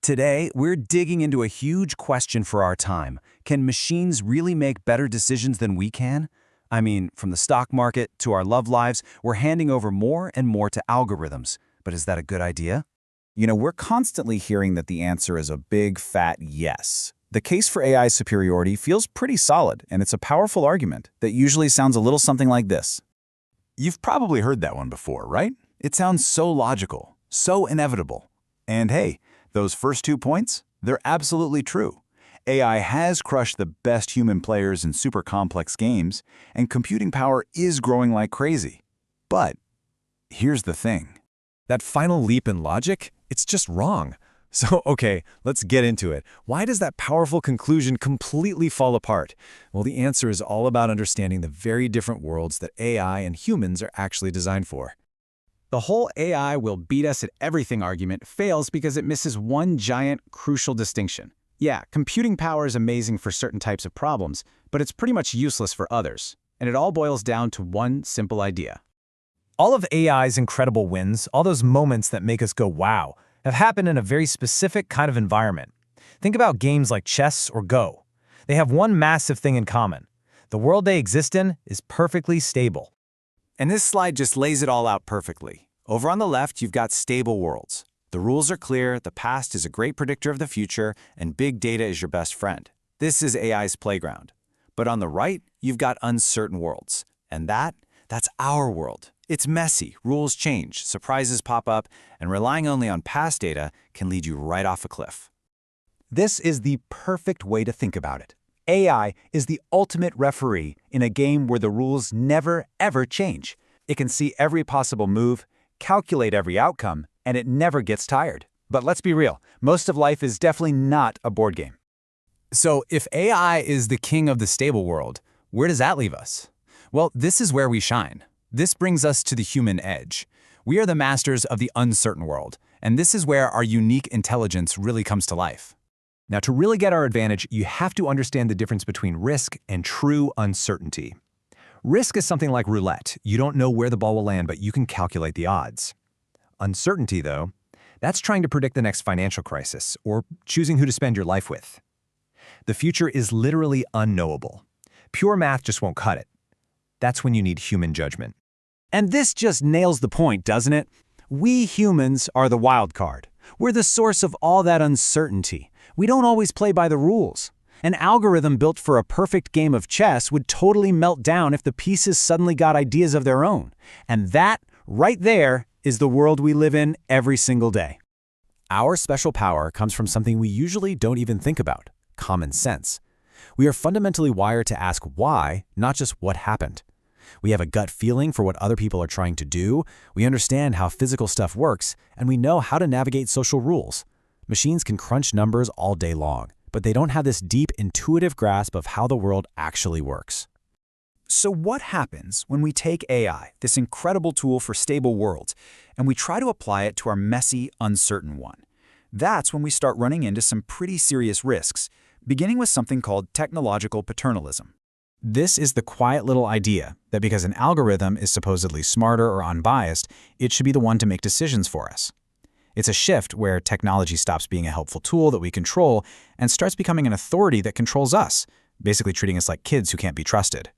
Today, we're digging into a huge question for our time. Can machines really make better decisions than we can? I mean, from the stock market to our love lives, we're handing over more and more to algorithms. But is that a good idea? We're constantly hearing that the answer is a big, fat yes. The case for AI superiority feels pretty solid, and it's a powerful argument that usually sounds a little something like this. You've probably heard that one before, right? It sounds so logical, so inevitable. And hey, those first 2 points, they're absolutely true. AI has crushed the best human players in super complex games, and computing power is growing like crazy. But here's the thing. That final leap in logic, it's just wrong. So, okay, let's get into it. Why does that powerful conclusion completely fall apart? Well, the answer is all about understanding the very different worlds that AI and humans are actually designed for. The whole AI will beat us at everything argument fails because it misses one giant, crucial distinction. Yeah, computing power is amazing for certain types of problems, but it's pretty much useless for others. And it all boils down to one simple idea. All of AI's incredible wins, all those moments that make us go wow, have happened in a very specific kind of environment. Think about games like chess or Go. They have one massive thing in common. The world they exist in is perfectly stable. And this slide just lays it all out perfectly. Over on the left, you've got stable worlds. The rules are clear, the past is a great predictor of the future, and big data is your best friend. This is AI's playground. But on the right, you've got uncertain worlds. And that's our world. It's messy, rules change, surprises pop up, and relying only on past data can lead you right off a cliff. This is the perfect way to think about it. AI is the ultimate referee in a game where the rules never, ever change. It can see every possible move, calculate every outcome, and it never gets tired. But let's be real, most of life is definitely not a board game. So if AI is the king of the stable world, where does that leave us? Well, this is where we shine. This brings us to the human edge. We are the masters of the uncertain world, and this is where our unique intelligence really comes to life. Now, to really get our advantage, you have to understand the difference between risk and true uncertainty. Risk is something like roulette. You don't know where the ball will land, but you can calculate the odds. Uncertainty, though, that's trying to predict the next financial crisis or choosing who to spend your life with. The future is literally unknowable. Pure math just won't cut it. That's when you need human judgment. And this just nails the point, doesn't it? We humans are the wild card. We're the source of all that uncertainty. We don't always play by the rules. An algorithm built for a perfect game of chess would totally melt down if the pieces suddenly got ideas of their own. And that, right there, is the world we live in every single day. Our special power comes from something we usually don't even think about: common sense. We are fundamentally wired to ask why, not just what happened. We have a gut feeling for what other people are trying to do, we understand how physical stuff works, and we know how to navigate social rules. Machines can crunch numbers all day long, but they don't have this deep, intuitive grasp of how the world actually works. So what happens when we take AI, this incredible tool for stable worlds, and we try to apply it to our messy, uncertain one? That's when we start running into some pretty serious risks, beginning with something called technological paternalism. This is the quiet little idea that because an algorithm is supposedly smarter or unbiased, it should be the one to make decisions for us. It's a shift where technology stops being a helpful tool that we control and starts becoming an authority that controls us, basically treating us like kids who can't be trusted.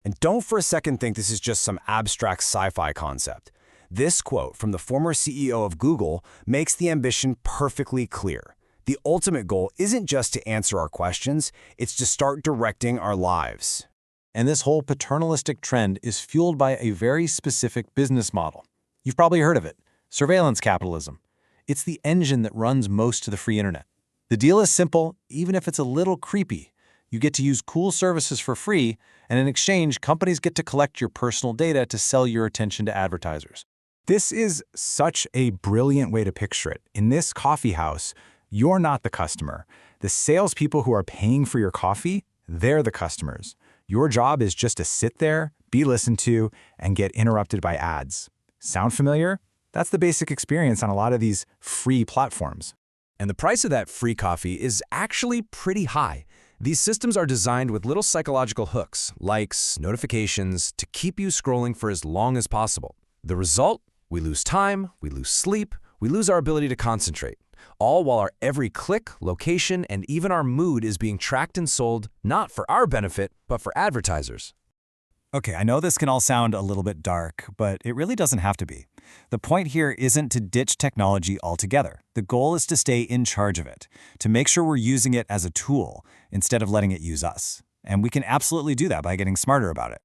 And don't for a second think this is just some abstract sci-fi concept. This quote from the former CEO of Google makes the ambition perfectly clear. The ultimate goal isn't just to answer our questions, it's to start directing our lives. And this whole paternalistic trend is fueled by a very specific business model. You've probably heard of it: surveillance capitalism. It's the engine that runs most of the free internet. The deal is simple, even if it's a little creepy. You get to use cool services for free, and in exchange, companies get to collect your personal data to sell your attention to advertisers. This is such a brilliant way to picture it. In this coffee house, you're not the customer. The salespeople who are paying for your coffee, they're the customers. Your job is just to sit there, be listened to, and get interrupted by ads. Sound familiar? That's the basic experience on a lot of these free platforms. And the price of that free coffee is actually pretty high. These systems are designed with little psychological hooks, likes, notifications, to keep you scrolling for as long as possible. The result? We lose time, we lose sleep, we lose our ability to concentrate. all while our every click, location, and even our mood is being tracked and sold, not for our benefit, but for advertisers. Okay, I know this can all sound a little bit dark, but it really doesn't have to be. The point here isn't to ditch technology altogether. The goal is to stay in charge of it, to make sure we're using it as a tool instead of letting it use us. And we can absolutely do that by getting smarter about it.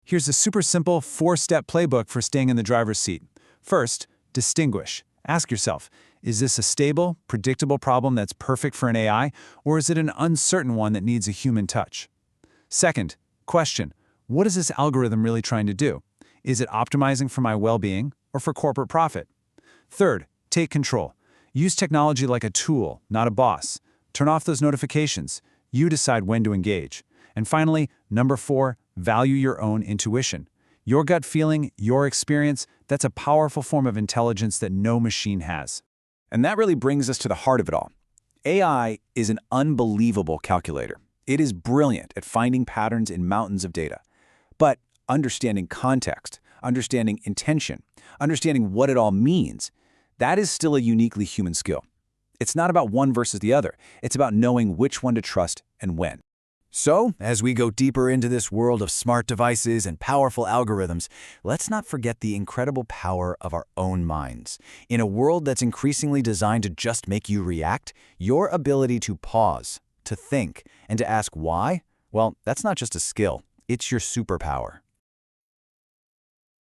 Here's a super simple 4-step playbook for staying in the driver's seat. First, distinguish. Ask yourself, is this a stable, predictable problem that's perfect for an AI, or is it an uncertain one that needs a human touch? Second, question, what is this algorithm really trying to do? Is it optimizing for my well-being or for corporate profit? Third, take control. Use technology like a tool, not a boss. Turn off those notifications. You decide when to engage. And finally, number 4, value your own intuition. Your gut feeling, your experience, that's a powerful form of intelligence that no machine has. And that really brings us to the heart of it all. AI is an unbelievable calculator. It is brilliant at finding patterns in mountains of data. But understanding context, understanding intention, understanding what it all means, that is still a uniquely human skill. It's not about one versus the other. It's about knowing which one to trust and when. So, as we go deeper into this world of smart devices and powerful algorithms, let's not forget the incredible power of our own minds. In a world that's increasingly designed to just make you react, your ability to pause, to think, and to ask why, well, that's not just a skill, it's your superpower.